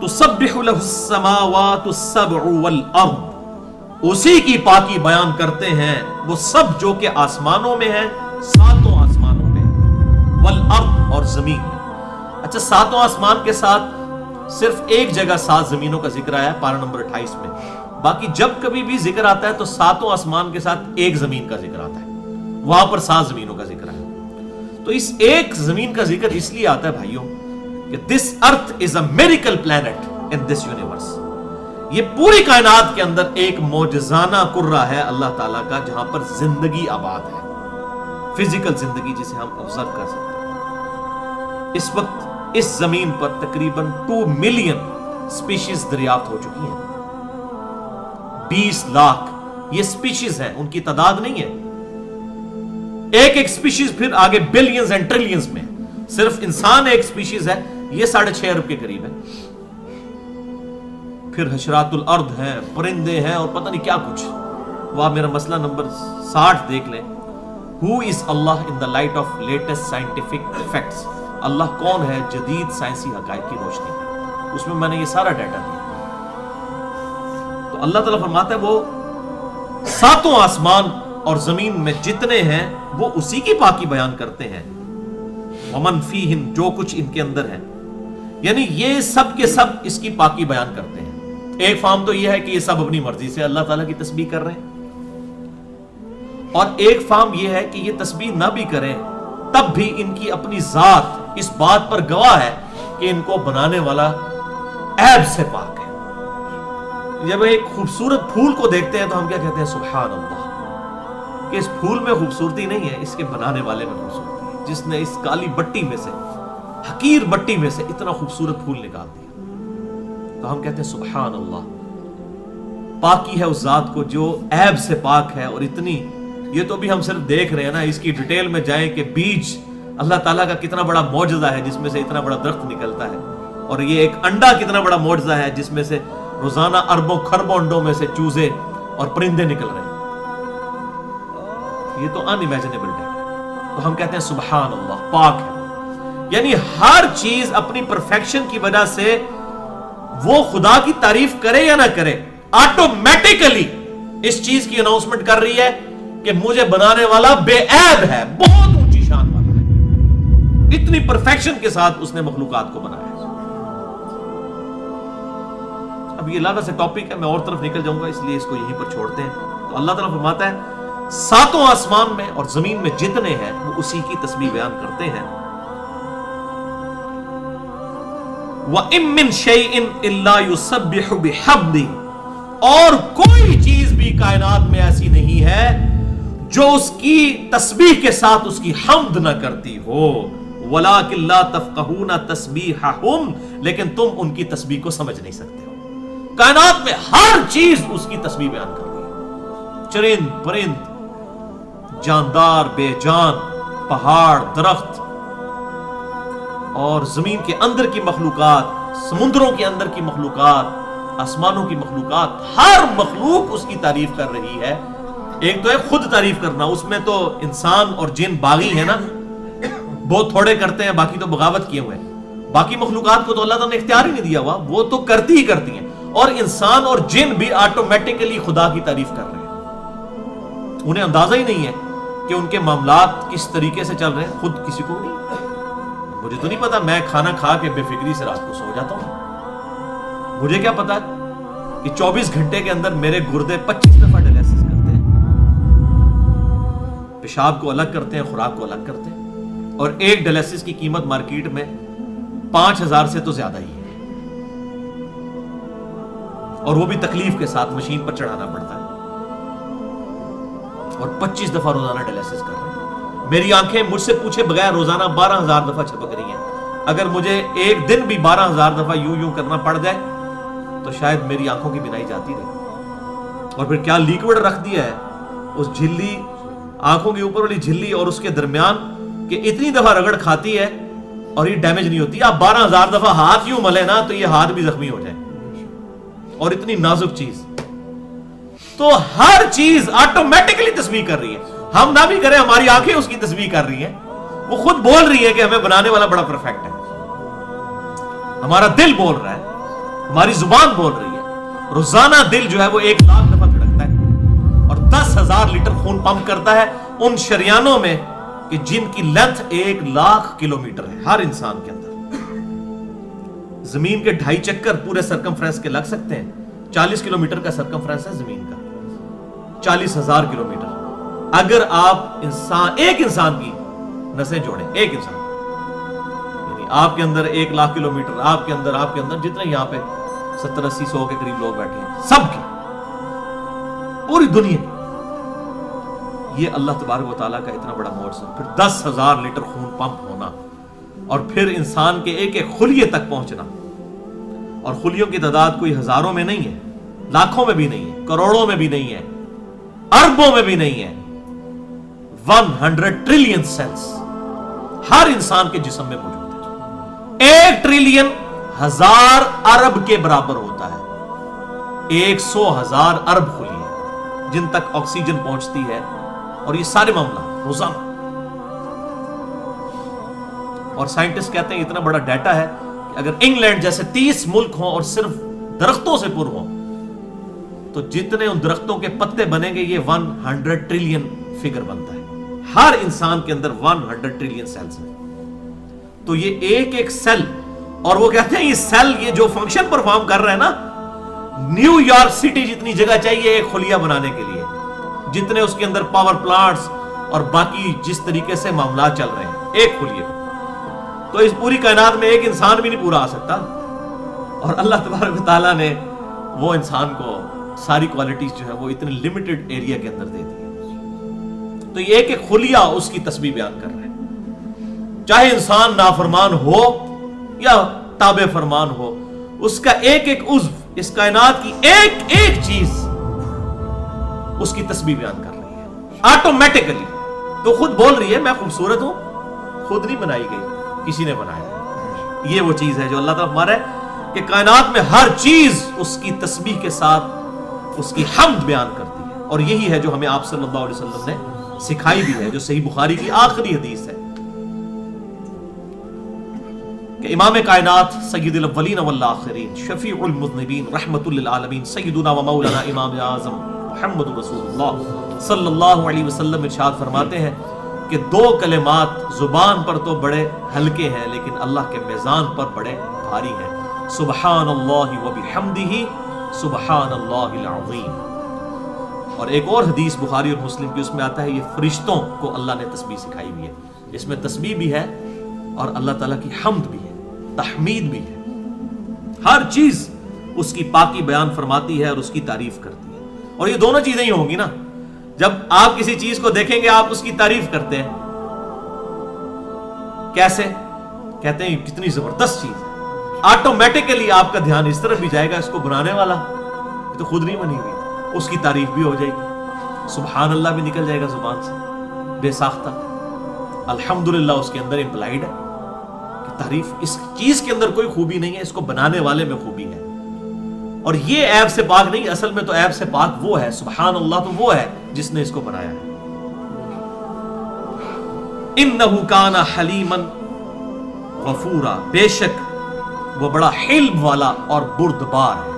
تسبح لہ السماوات السبع والارض، اسی کی پاکی بیان کرتے ہیں وہ سب جو کہ آسمانوں میں ہیں، ساتوں آسمانوں میں، والارض اور زمین میں۔ اچھا، ساتوں آسمان کے ساتھ صرف ایک جگہ 7 زمینوں کا ذکر آیا ہے، پارہ نمبر 28 میں۔ باقی جب کبھی بھی ذکر آتا ہے تو ساتوں آسمان کے ساتھ ایک زمین کا ذکر آتا ہے، وہاں پر 7 زمینوں کا ذکر ہے۔ تو اس ایک زمین کا ذکر اس لیے آتا ہے بھائیوں کہ this earth is a miracle planet in this universe, یہ پوری کائنات کے اندر ایک معجزانہ کرہ ہے اللہ تعالیٰ کا، جہاں پر زندگی آباد ہے، فزیکل زندگی جسے ہم آبزرو کر سکتے ہیں۔ اس وقت اس زمین پر تقریباً 2 ملین سپیشیز دریافت ہو چکی ہیں، 20 لاکھ یہ سپیشیز ہیں، ان کی تعداد نہیں ہے، ایک ایک سپیشیز پھر آگے بلینز اینڈ ٹریلینز میں، صرف انسان ایک سپیشیز ہے، یہ 6.5 ارب کے قریب ہے، پھر حشرات الارض ہیں، پرندے ہیں، اور پتہ نہیں کیا کچھ۔ وہ آپ میرا مسئلہ نمبر 60 دیکھ لیں، Who is Allah in the light of latest scientific facts؟ اللہ کون ہے جدید سائنسی حقائق کی روشنی میں، اس میں میں نے یہ سارا ڈیٹا دیا۔ تو اللہ تعالیٰ فرماتا ہے وہ ساتوں آسمان اور زمین میں جتنے ہیں وہ اسی کی پاکی بیان کرتے ہیں، ومن فیہن، جو کچھ ان کے اندر ہے، یعنی یہ سب کے سب اس کی پاکی بیان کرتے ہیں۔ ایک فارم تو یہ ہے کہ یہ سب اپنی مرضی سے اللہ تعالیٰ کی تسبیح کر رہے ہیں، اور ایک فارم یہ ہے کہ یہ تسبیح نہ بھی کریں تب بھی ان کی اپنی ذات اس بات پر گواہ ہے کہ ان کو بنانے والا عیب سے پاک ہے۔ جب ایک خوبصورت پھول کو دیکھتے ہیں تو ہم کیا کہتے ہیں؟ سبحان اللہ، کہ اس پھول میں خوبصورتی نہیں ہے، اس کے بنانے والے میں خوبصورتی ہے، جس نے اس کالی بٹی میں سے، حقیر بٹی میں سے اتنا خوبصورت پھول نکال دیا۔ تو ہم کہتے ہیں سبحان اللہ، پاکی ہے اس ذات کو جو عیب سے پاک ہے۔ اور اتنی، یہ تو بھی ہم صرف دیکھ رہے ہیں نا، اس کی ڈیٹیل میں جائیں کہ بیج اللہ تعالیٰ کا کتنا بڑا معجزہ ہے جس میں سے اتنا بڑا درخت نکلتا ہے، اور یہ ایک انڈا کتنا بڑا معجزہ ہے جس میں سے روزانہ اربوں خربوں انڈوں میں سے چوزے اور پرندے نکل رہے ہیں۔ یہ تو ان امیجنیبل ہے۔ تو ہم کہتے ہیں سبحان اللہ، پاک ہے، یعنی ہر چیز اپنی پرفیکشن کی وجہ سے وہ خدا کی تعریف کرے یا نہ کرے، آٹومیٹیکلی اس چیز کی اناؤنسمنٹ کر رہی ہے کہ مجھے بنانے والا بے عیب ہے، بہت اونچی شان والا ہے، اتنی پرفیکشن کے ساتھ اس نے مخلوقات کو بنایا ہے۔ اب یہ علاقہ سے ٹاپک ہے، میں اور طرف نکل جاؤں گا، اس لیے اس کو یہیں پر چھوڑتے ہیں۔ تو اللہ تعالیٰ فرماتا ہے ساتوں آسمان میں اور زمین میں جتنے ہیں وہ اسی کی تسبیح بیان کرتے ہیں۔ وَإِن مِّن شَيْءٍ إِلَّا يُسَبِّحُ بِحَمْدِهِ، اور کوئی چیز بھی کائنات میں ایسی نہیں ہے جو اس کی تسبیح کے ساتھ اس کی حمد نہ کرتی ہو۔ وَلَٰكِن لَا تَفْقَهُونَ تَسْبِيحَهُمْ، لیکن تم ان کی تسبیح کو سمجھ نہیں سکتے ہو۔ کائنات میں ہر چیز اس کی تسبیح بیان کر رہی ہے، چرند پرند، جاندار بے جان، پہاڑ درخت، اور زمین کے اندر کی مخلوقات، سمندروں کے اندر کی مخلوقات، آسمانوں کی مخلوقات، ہر مخلوق اس کی تعریف کر رہی ہے۔ ایک تو ہے خود تعریف کرنا، اس میں تو انسان اور جن باغی ہیں نا، بہت تھوڑے کرتے ہیں، باقی تو بغاوت کیے ہوئے ہیں۔ باقی مخلوقات کو تو اللہ تعالیٰ نے اختیار ہی نہیں دیا ہوا، وہ تو کرتی ہی کرتی ہیں، اور انسان اور جن بھی آٹومیٹکلی خدا کی تعریف کر رہے ہیں۔ انہیں اندازہ ہی نہیں ہے کہ ان کے معاملات کس طریقے سے چل رہے ہیں، خود کسی کو نہیں۔ مجھے تو نہیں پتا، میں کھانا کھا کے بے فکری سے رات کو سو جاتا ہوں، مجھے کیا پتا کہ 24 گھنٹے کے اندر میرے گردے 25 دفعہ ڈائلیسس کرتے ہیں، پیشاب کو الگ کرتے ہیں، خوراک کو الگ کرتے ہیں، اور ایک ڈائلیسس کی قیمت مارکیٹ میں 5000 سے تو زیادہ ہی ہے، اور وہ بھی تکلیف کے ساتھ مشین پر چڑھانا پڑتا ہے، اور 25 دفعہ روزانہ ڈائلیسس کر رہے ہیں۔ میری آنکھیں مجھ سے پوچھے بغیر روزانہ 12000 دفعہ چھپک رہی ہیں۔ اگر مجھے ایک دن بھی 12000 دفعہ یوں کرنا پڑ جائے تو شاید میری آنکھوں کی بینائی جاتی رہے۔ اور پھر کیا لیکوڈ رکھ دیا ہے اس جھلی، آنکھوں کے اوپر والی جھلی اور اس کے درمیان، کہ اتنی دفعہ رگڑ کھاتی ہے اور یہ ڈیمیج نہیں ہوتی۔ آپ 12000 دفعہ ہاتھ یوں ملے نا تو یہ ہاتھ بھی زخمی ہو جائے، اور اتنی نازک چیز۔ تو ہر چیز آٹومیٹکلی تسبیح کر رہی ہے، ہم نہ بھی کریں، ہماری آنکھیں اس کی تسبیح کر رہی ہیں، وہ خود بول رہی ہے کہ ہمیں بنانے والا بڑا پرفیکٹ ہے، ہمارا دل بول رہا ہے ہماری زبان بول رہی ہے. روزانہ دل جو ہے وہ 1,00,000 دفعہ دھڑکتا ہے اور 10,000 لیٹر خون پمپ کرتا ہے ان شریانوں میں کہ جن کی لینتھ 1,00,000 کلومیٹر ہے ہر انسان کے اندر. زمین کے 2.5 چکر پورے سرکمفرنس کے لگ سکتے ہیں. 40 کلومیٹر کا سرکمفرنس ہے زمین کا, 40,000 کلومیٹر. اگر آپ ایک انسان کی نسیں جوڑیں, ایک انسان, یعنی آپ کے اندر 1,00,000 کلومیٹر, آپ کے اندر جتنے یہاں پہ 70-80 100 کے قریب لوگ بیٹھے ہیں, سب کی, پوری دنیا کی, یہ اللہ تبارک و تعالیٰ کا اتنا بڑا معجزہ. پھر 10,000 لیٹر خون پمپ ہونا اور پھر انسان کے ایک ایک خلیے تک پہنچنا. اور خلیوں کی تعداد کوئی ہزاروں میں نہیں ہے, لاکھوں میں بھی نہیں ہے, کروڑوں میں بھی نہیں ہے, اربوں میں بھی نہیں ہے. 100 ٹریلین سیلز ہر انسان کے جسم میں موجود ہے. 1 ٹریلین 1000 ارب کے برابر ہوتا ہے. 100,000 ارب خلیے جن تک آکسیجن پہنچتی ہے, اور یہ سارے معاملات روزانہ. اور سائنٹسٹ کہتے ہیں اتنا بڑا ڈیٹا ہے کہ اگر انگلینڈ جیسے 30 ملک ہوں اور صرف درختوں سے پر ہوں تو جتنے ان درختوں کے پتے بنیں گے یہ 100 ٹریلین فگر بنتا ہے. ہر انسان کے اندر 100 ٹریلین سیلز ہیں. تو یہ ایک ایک سیل, اور وہ کہتے ہیں یہ سیل یہ جو فنکشن پرفارم کر رہا ہے نا, نیو یارک سٹی جتنی جگہ چاہیے ایک خلیہ بنانے کے لیے, جتنے اس کے اندر پاور پلانٹس اور باقی جس طریقے سے معاملات چل رہے ہیں ایک خلیے. تو اس پوری کائنات میں ایک انسان بھی نہیں پورا آ سکتا, اور اللہ تبارک و تعالیٰ نے وہ انسان کو ساری کوالٹیز جو ہے وہ اتنے لمیٹڈ ایریا کے اندر دے دی. تو یہ ایک ایک خلیہ اس کی تسبیح بیان کر رہے ہیں. چاہے انسان نافرمان ہو یا تابع فرمان ہو, اس کا ایک ایک عضو, اس کائنات کی ایک ایک چیز اس کی تسبیح بیان کر رہی ہے آٹومیٹکلی. تو خود بول رہی ہے میں خوبصورت ہوں, خود نہیں بنائی گئی, کسی نے بنایا. یہ وہ چیز ہے جو اللہ تعالیٰ ہمارا ہے کہ کائنات میں ہر چیز اس کی تسبیح کے ساتھ اس کی حمد بیان کرتی ہے. اور یہی ہے جو ہمیں آپ صلی اللہ علیہ وسلم نے سکھائی بھی ہے, جو صحیح بخاری کی آخری حدیث ہے کہ امام کائنات سید الاولین والآخرین شفیع المذنبین رحمت للعالمین سیدنا و مولانا امام اعظم محمد رسول اللہ صلی اللہ علیہ وسلم ارشاد فرماتے ہیں کہ 2 کلمات زبان پر تو بڑے ہلکے ہیں لیکن اللہ کے میزان پر بڑے بھاری ہیں, سبحان اللہ و بحمدہ سبحان اللہ العظیم. اور ایک اور حدیث بخاری اور مسلم کی اس میں آتا ہے یہ فرشتوں کو اللہ نے تسبیح سکھائی ہوئی ہے. اس میں تسبیح بھی ہے اور اللہ تعالیٰ کی حمد بھی ہے, تحمید بھی ہے. ہر چیز اس کی پاکی بیان فرماتی ہے اور اس کی تعریف کرتی ہے. اور یہ دونوں چیزیں ہی ہوں گی نا, جب آپ کسی چیز کو دیکھیں گے آپ اس کی تعریف کرتے ہیں. کیسے کہتے ہیں کتنی زبردست چیز ہے, آٹومیٹکلی آپ کا دھیان اس طرف بھی جائے گا, اس کو بنانے والا یہ تو خود نہیں بنی ہوئی, اس کی تعریف بھی ہو جائے گی, سبحان اللہ بھی نکل جائے گا زبان سے بے ساختہ. الحمدللہ اس کے اندر امپلائیڈ ہے کہ تعریف, اس چیز کے اندر کوئی خوبی نہیں ہے, اس کو بنانے والے میں خوبی ہے. اور یہ عیب سے پاک نہیں, اصل میں تو عیب سے پاک وہ ہے, سبحان اللہ تو وہ ہے جس نے اس کو بنایا ہے. انہ کان حلیما غفورا, بے شک وہ بڑا حلم والا اور بردبار ہے.